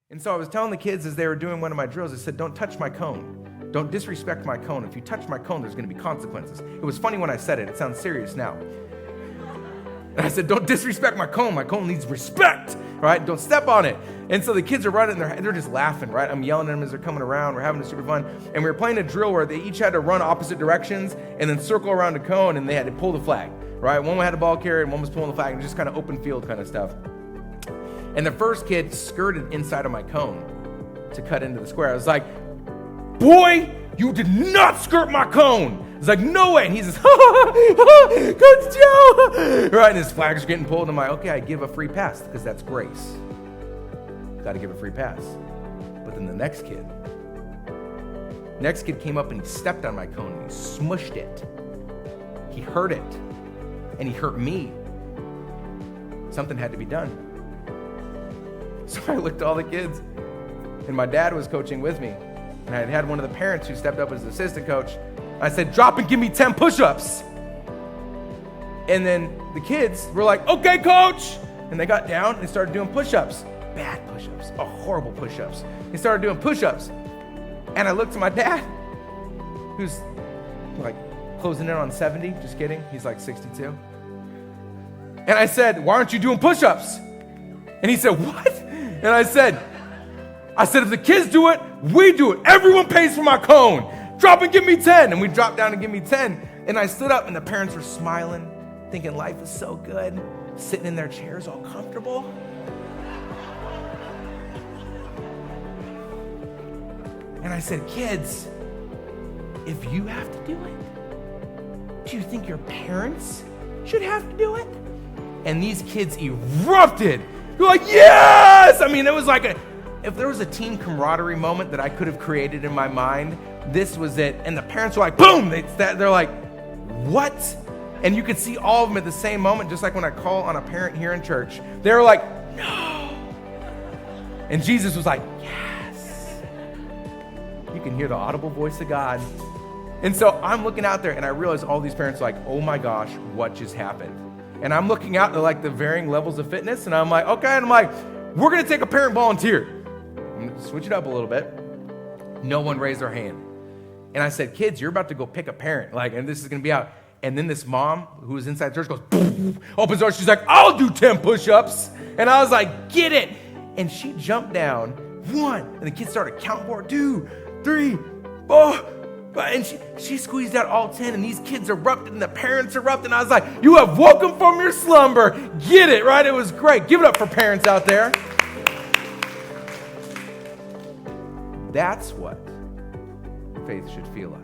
And so I was telling the kids as they were doing one of my drills, I said, don't touch my cone. Don't disrespect my cone. If you touch my cone, there's going to be consequences. It was funny when I said it. It sounds serious now. And I said, don't disrespect my cone. My cone needs respect, right? Don't step on it. And so the kids are running, they're just laughing, right? I'm yelling at them as they're coming around. We're having it super fun. And we were playing a drill where they each had to run opposite directions and then circle around a cone, and they had to pull the flag, right? One had a ball carrier and one was pulling the flag, and just kind of open field kind of stuff. And the first kid skirted inside of my cone to cut into the square. I was like, boy, you did not skirt my cone. I was like, no way. And he says, Coach Joe. Right, and his flag's getting pulled. I'm like, okay, I give a free pass because that's grace. Got to give a free pass. But then the next kid came up and he stepped on my cone and he smushed it. He hurt it. And he hurt me. Something had to be done. So I looked at all the kids, and my dad was coaching with me. And I had one of the parents who stepped up as the assistant coach. I said, drop and give me 10 push-ups. And then the kids were like, okay, coach. And they got down and they started doing push-ups. Bad push-ups, horrible push-ups. They started doing push-ups. And I looked at my dad, who's like closing in on 70. Just kidding. He's like 62. And I said, why aren't you doing push-ups? And he said, what? And I said, if the kids do it, we do it. Everyone pays for my cone. Drop and give me 10. And we dropped down and give me 10. And I stood up and the parents were smiling, thinking life is so good, sitting in their chairs all comfortable. And I said, kids, if you have to do it, do you think your parents should have to do it? And these kids erupted. They're like, yes! I mean, it was like if there was a team camaraderie moment that I could have created in my mind, this was it. And the parents were like, boom! They're like, what? And you could see all of them at the same moment, just like when I call on a parent here in church. They were like, no! And Jesus was like, yes! You can hear the audible voice of God. And so I'm looking out there, and I realize all these parents are like, oh my gosh, what just happened? And I'm looking out at like the varying levels of fitness, and I'm like, okay. And I'm like, we're going to take a parent volunteer. I'm going to switch it up a little bit. No one raised their hand. And I said, kids, you're about to go pick a parent. And this is going to be out. And then this mom who was inside church goes, boom, opens the door. She's like, I'll do 10 push-ups. And I was like, get it. And she jumped down, 1. And the kids started counting for 2, 3, 4. And she squeezed out all 10, and these kids erupted, and the parents erupted, and I was like, you have woken from your slumber. Get it, right? It was great. Give it up for parents out there. That's what faith should feel like.